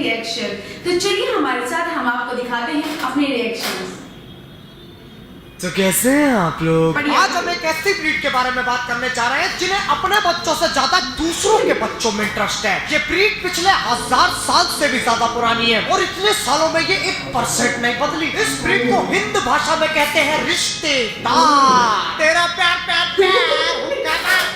Reaction. तो चलिए हमारे साथ, हम आपको दिखाते हैं अपने रिएक्शंस। तो कैसे हैं आप लोग? आज हम एक ऐसी ब्रीड के बारे में बात करने जा रहे हैं जिन्हें अपने बच्चों से ज्यादा दूसरों के बच्चों में इंटरेस्ट है। ये ब्रीड पिछले 1000 साल से भी ज्यादा पुरानी है और इतने सालों में ये 1% नहीं बदली। इस ब्रीड को हिंद भाषा में कहते हैं रिश्तेदार। तेरा प्यार प्यार प्यार।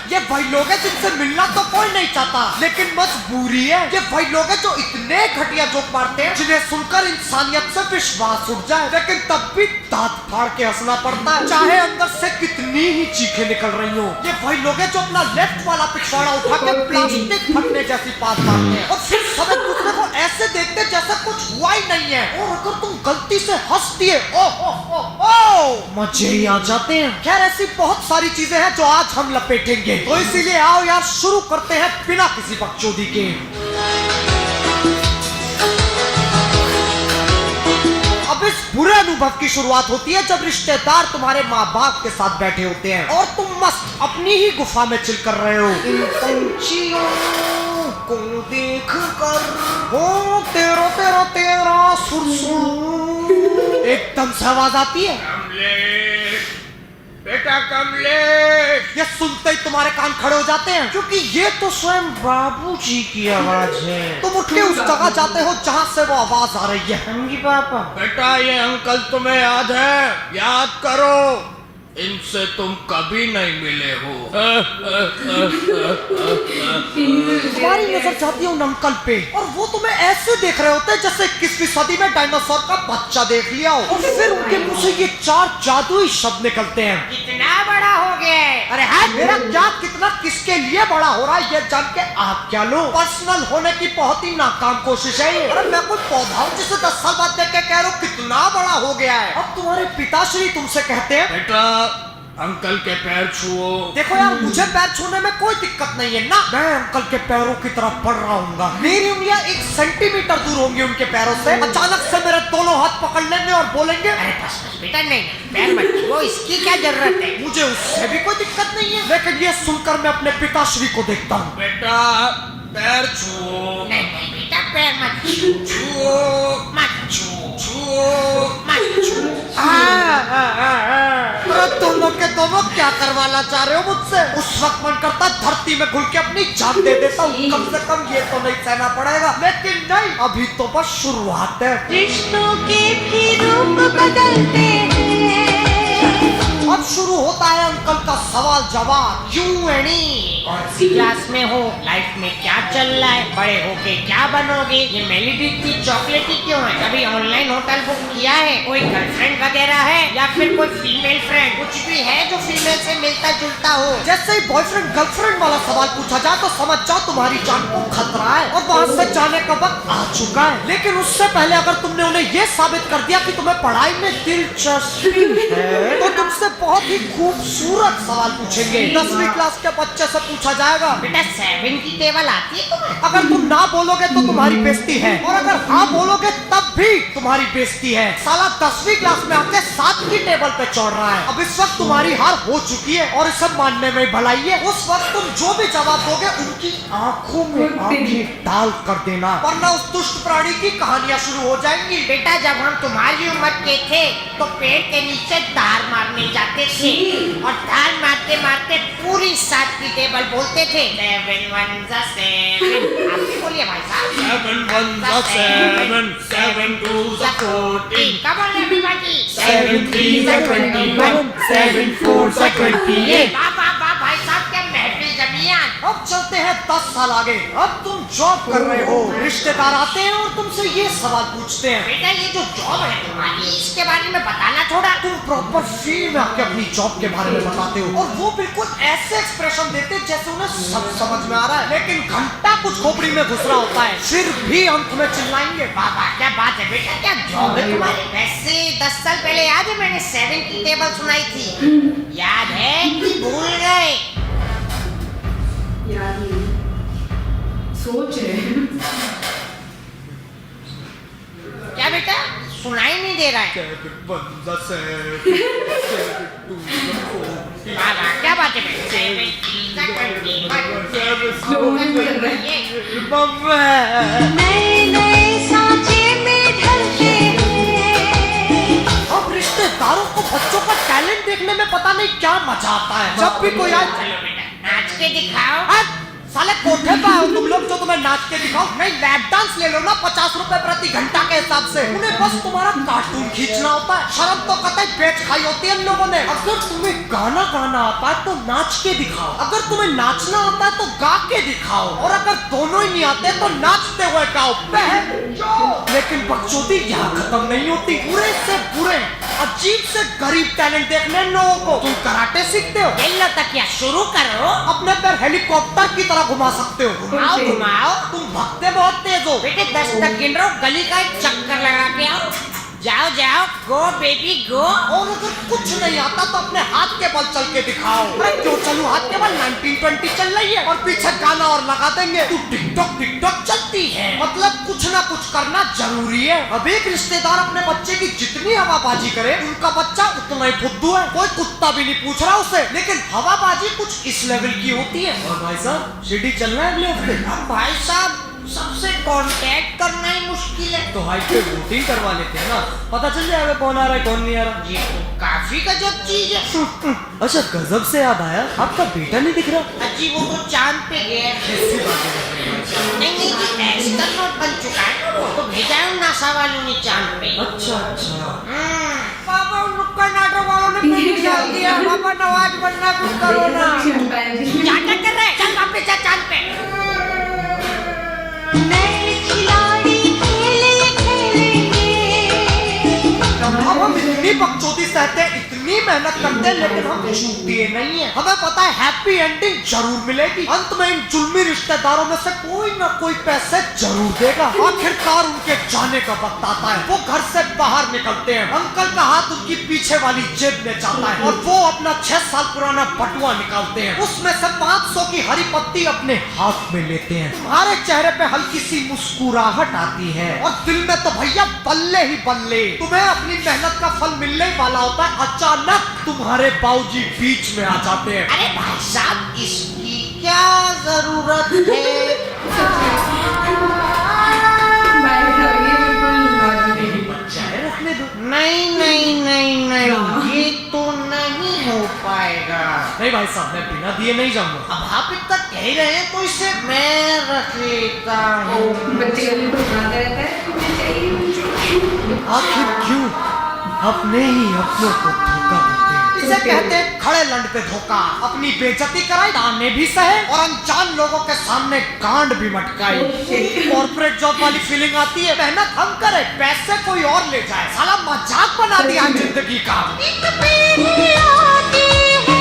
ये वही लोग हैं जिनसे मिलना तो कोई नहीं चाहता, लेकिन मजबूरी है। ये वही लोग हैं जो इतने घटिया जोक मारते हैं जिन्हें सुनकर इंसानियत से विश्वास उठ जाए, लेकिन तब भी दांत फाड़ के हंसना पड़ता है, चाहे अंदर से कितनी ही चीखें निकल रही हो। ये वही लोग हैं जो अपना लेफ्ट वाला पिछवाड़ा उठा के प्लास्टिक फटने जैसी बात मारते हैं और फिर सब एक दूसरे को ऐसे देखते हैं जैसे कुछ हुआ ही नहीं है। और अगर तुम गलती से हंस दिए, ओ मजे ही आ जाते हैं। खैर ऐसी बहुत सारी चीजें हैं जो आज हम लपेटेंगे, तो इसीलिए आओ यार शुरू करते हैं बिना किसी बकचोदी के। अब इस बुरे अनुभव की शुरुआत होती है जब रिश्तेदार तुम्हारे माँ बाप के साथ बैठे होते हैं और तुम मस्त अपनी ही गुफा में चिल कर रहे हो। इन पंछियों को देख कर हो तेरा तेरा तेरा सुर एकदम से आवाज आती है, बेटा कमलेश। ये सुनते ही तुम्हारे कान खड़े हो जाते हैं क्योंकि ये तो स्वयं बाबूजी की आवाज है। तुम उठ के उस जगह जाते हो जहाँ से वो आवाज आ रही है। हाँ जी पापा। बेटा ये अंकल तुम्हें याद है? याद करो, इनसे तुम कभी नहीं मिले हो। तुम्हारी नजर जाती है उन अंकल पे और वो तुम्हें ऐसे देख रहे होते हैं जैसे 21वीं सदी में डायनासोर का बच्चा देख लिया हो। और फिर उनके मुंह से ये 4 जादुई शब्द निकलते हैं, कितना बड़ा हो गया है। अरे है मेरा क्या कितना किसके लिए बड़ा हो रहा है ये जान के आप क्या लो। पर्सनल होने की बहुत ही नाकाम कोशिश है ये। अरे मैं कोई पौधा हूँ जिसे 10 साल बाद देख के कह रहा हूँ कितना बड़ा हो गया है। अब तुम्हारे पिताश्री तुमसे कहते हैं, बेटा अंकल के पैर छुओ। देखो यार मुझे पैर छूने में कोई दिक्कत नहीं है ना, मैं अंकल के पैरों की तरफ बढ़ रहा हूँ। मेरी उंगलियां 1 सेंटीमीटर दूर होंगी उनके पैरों से। अचानक से मेरे दोनों हाथ पकड़ लेंगे और बोलेंगे, अरे बस बेटा नहीं पैर मत छुओ, इसकी क्या जरूरत है। मुझे उससे भी कोई दिक्कत नहीं है, लेकिन ये सुनकर मैं अपने पिताश्री को देखता हूँ। बेटा पैर छुओ। नहीं बेटा पैर मत छुओ, मत छुओ, मत छुओ। दोनों के दोनों क्या करवाना चाह रहे हो मुझसे? उस वक्त मन करता धरती में घुल के अपनी जान दे देता हूँ, कम से कम ये तो नहीं सहना पड़ेगा। लेकिन नहीं, अभी तो बस शुरुआत है। रिश्तों के भी रूप बदलते हैं। अब शुरू होता है अंकल का सवाल जवाब। यू एनी कौन सी क्लास में हो? लाइफ में क्या चल रहा है? बड़े होके क्या बनोगे? ये मेलेडी इतनी चॉकलेटी क्यों है? कभी ऑनलाइन होटल बुक किया है? कोई गर्लफ्रेंड वगैरह है या फिर कोई फीमेल फ्रेंड? कुछ भी है जो फीमेल से मिलता जुलता हो? जैसे ही बॉयफ्रेंड गर्लफ्रेंड वाला सवाल पूछा जाए तो समझ जाओ तुम्हारी जान को खतरा है और वहाँ से जाने का वक्त आ चुका है। लेकिन उससे पहले अगर तुमने उन्हें ये साबित कर दिया कि तुम्हें पढ़ाई में दिलचस्पी है तो तुमसे बहुत ही खूबसूरत सवाल पूछेंगे। 10वीं क्लास के बच्चे से पूछा जाएगा, बेटा 7 की टेबल आती है तुम्हें? अगर तुम ना बोलोगे तो तुम्हारी बेइज्जती है और अगर हाँ बोलोगे तब भी तुम्हारी बेइज्जती है। साला 10वीं क्लास में आके 7 की टेबल पे चढ़ रहा है। अब इस वक्त तुम्हारी हार हो चुकी है और इसे मानने में भलाई है। उस वक्त तुम जो भी जवाब दोगे उनकी आंखों में आंखें डाल कर देना, वरना उस दुष्ट प्राणी की कहानियां शुरू हो जाएंगी। बेटा जब हम तुम्हारी उम्र के थे तो पेड़ के नीचे धार मारने जाते थे और धार मारते मारते पूरी 7 की टेबल बोलते थे। 7 1 7। आप भी बोलिए भाई साहब। 7 1 7, 7 2 14। क्या बोल रहे हैं बाकी? 7 3 21, 7 4 28। वाह भाई साहब क्या महफिल जमियान। अब चलते हैं 10 साल आगे। अब तुम जॉब कर रहे हो, रिश्तेदार आते हैं और तुमसे ये सवाल पूछते हैं, बेटा ये जो जॉब है तुम्हारी इसके बारे में बताना थोड़ा। तुम प्रॉपर फील में आके अपनी जॉब के बारे में बताते हो और वो बिल्कुल ऐसे एक्सप्रेशन देते जैसे उन्हें सब समझ में आ रहा है, लेकिन घंटा कुछ खोपड़ी में घुस रहा होता है। फिर भी अंत में चिल्लाएंगे, बाबा क्या बात है बेटा, क्या जॉब है तुम्हारी? वैसे 10 साल पहले याद है मैंने 7 की टेबल सुनाई थी, याद है कि भूल गए? यार ये सोच रहे हैं क्या बेटा सुनाई नहीं दे रहा है? 7 1 7, 7 2 14। बाबा क्या बात है स्लो कर रहे हैं। नए नए देखने में पता नहीं क्या मजा आता है। जब भी कोई आए, चलो बेटा नाच के दिखाओ। हट! साले कोठे पे आओ तुम लोग जो तुम्हें नाच के दिखाओ। नहीं लैप डांस ले लो ना 50 रुपए प्रति घंटा के हिसाब से। उन्हें बस तुम्हारा कार्टून खींचना होता है। शर्म तो कतई बेच खाई होती है इन लोगों ने। अगर तुम्हें गाना गाना आता है तो नाच के दिखाओ, अगर तुम्हें नाचना आता है तो गा के दिखाओ, और अगर दोनों ही नहीं आते तो नाचते हुए गाओ। लेकिन बकचोदी यहाँ खत्म नहीं होती। बुरे से बुरे अजीब से गरीब टैलेंट देखने इन लोगों को। तुम कराटे सीखते हो, ये लो तकिया शुरू करो। अपने पैर हेलीकॉप्टर की तरह घुमा सकते हो। घुमाओ घुमाओ। तुम भगते बहुत तेज हो। बेटे 10 तक गिन रहा हूँ, गली का एक चक्कर लगा के आओ। जाओ जाओ, गो बेबी गो। और अगर कुछ नहीं आता तो अपने हाथ के बल चल के दिखाओ। अरे क्यों चलूं हाथ के बल, 1920 चल रही है और पीछे गाना और लगा देंगे। तू टिकटॉक चलती है। मतलब कुछ ना कुछ करना जरूरी है। अब एक रिश्तेदार अपने बच्चे की जितनी हवाबाजी करे, उनका बच्चा उतना ही फुद्दू है। कोई कुत्ता भी नहीं पूछ रहा उसे, लेकिन हवाबाजी कुछ इस लेवल की होती है। और भाई साहब शिरडी चलना है अगले हफ्ते। अब भाई साहब सबसे कांटेक्ट करना ही मुश्किल है। तो हाइट पे वोटिंग करवा लेते हैं ना, पता चल जाएगा कौन आ रहा है कौन नहीं आ रहा। ये तो काफी गजब चीज है। अच्छा गजब से याद आया, आपका बेटा नहीं दिख रहा। अजी वो तो चांद पे गया। कैसी बातें कर रहे हैं? नहीं नहीं जी एस्ट्रोनॉट बन चुका है वो तो भेजा है नासा वालों ने चांद पे। अच्छा अच्छा। पापा उन नुक्कड़ नाटक वालों ने पेट डाल दिया। पापा नवाज बनना कुछ करो ना। क्या क्या कर रहे हैं? चल वापस जा चांद पे। नए खिलाड़ी खेले खेलेंगे। अब हम इतनी बकचोदी सहते हैं, इतनी मेहनत करते हैं, लेकिन हम छूटते नहीं है। हमें पता है हैप्पी एंडिंग जरूर मिलेगी। अंत में इन जुल्मी रिश्तेदारों में से कोई ना कोई पैसे जरूर देगा। आखिरकार उनके जाने का वक्त आता है। वो घर से बाहर निकलते हैं, अंकल का हाथ उनकी पीछे वाली जेब में जाता है और वो अपना 6 साल पुराना बटुआ निकालते हैं। उसमें से 500 की हरी पत्ती अपने हाथ में लेते हैं। तुम्हारे चेहरे पे हल्की सी मुस्कुराहट आती है और दिल में तो भैया बल्ले ही बल्ले। तुम्हें अपनी मेहनत का फल मिलने वाला होता है, अचानक तुम्हारे बाबूजी बीच में आ जाते हैं। अरे भाई साहब इसकी क्या जरूरत है? बच्चा है, रखने दो। नहीं नहीं नहीं नहीं ये तो नहीं हो पाएगा। नहीं भाई साहब मैं बिना दिए नहीं जाऊंगा। अब आप इतना कह ही रहे हैं तो इसे मैं रख लेता हूँ। बच्चे गली को घुमाते रहते हैं, तुम्हें चाहिए मुझे। आखिर क्यों अपने ही अपनों को धोखा देते हैं? इसे कहते हैं खड़े लंड पे धोखा। अपनी बेइज्जती कराई, ताने भी सहे और अनजान लोगों के सामने गांड भी मटकाई। कॉर्पोरेट जॉब वाली फीलिंग आती है, मेहनत हम करें पैसे कोई और ले जाए। साला मजाक बना दिया जिंदगी का। एक पीढ़ी आती है,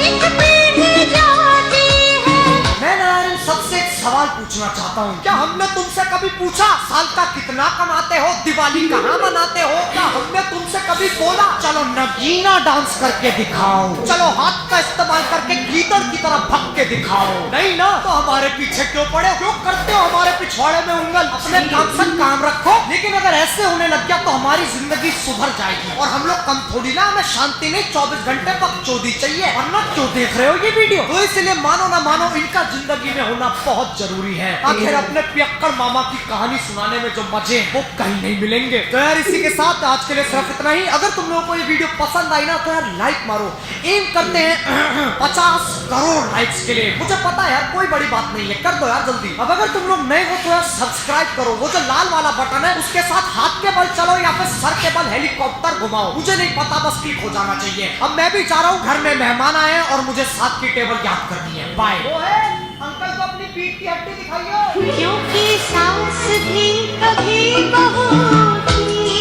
एक पीढ़ी जाती है। मैं नारायण सबसे एक सवाल पूछना चाहता हूँ। क्या हमने तुमसे कभी पूछा साल का कितना कमाते हो, दिवाली कहाँ मनाते हो? क्या हमने तुमसे कभी बोला चलो नगीना डांस करके दिखाओ, चलो हाथ का इस्तेमाल करके गीदड़ की तरह भग के दिखाओ? नहीं ना, तो हमारे पीछे क्यों पड़े? क्यों करते हो हमारे पिछवाड़े में उंगल? अपने काम से काम रखो। लेकिन अगर ऐसे होने लग गया तो हमारी जिंदगी सुधर जाएगी। और हम लोग कम थोड़ी ना, हमें शांति नहीं 24 घंटे बकचोदी चाहिए। वरना क्यों देख रहे हो ये वीडियो? तो इसलिए मानो ना मानो इनका जिंदगी में होना बहुत जरूरी है। आखिर अपने पियक्कड़ मामा की कहानी सुनाने में जो मजे हैं वो कहीं नहीं मिलेंगे। तो यार इसी के साथ आज के लिए सिर्फ इतना ही। अगर तुम लोगों को ये वीडियो पसंद आई ना तो यार लाइक मारो। एम करते हैं 50 करोड़ लाइक्स के लिए। मुझे पता है यार कोई बड़ी बात नहीं है, कर दो यार जल्दी। अब अगर तुम लोग नए हो तो यार सब्सक्राइब करो। वो जो लाल वाला बटन है उसके साथ हाथ के बल चलो या फिर सर के बल हेलीकॉप्टर घुमाओ, मुझे नहीं पता, बस क्लिक हो जाना चाहिए। अब मैं भी जा रहा हूँ, घर में मेहमान आए हैं और मुझे साथ की टेबल याद करनी है। बाय। अंकल को अपनी पीठ की हड्डी दिखाइए। क्योंकि सांस भी कभी बहू थी।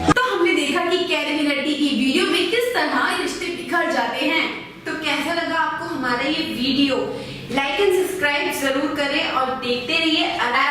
तो हमने देखा कि कैरी मिनाटी की वीडियो में किस तरह रिश्ते बिखर जाते हैं। तो कैसा लगा आपको हमारा ये वीडियो? लाइक एंड सब्सक्राइब जरूर करें और देखते रहिए अनार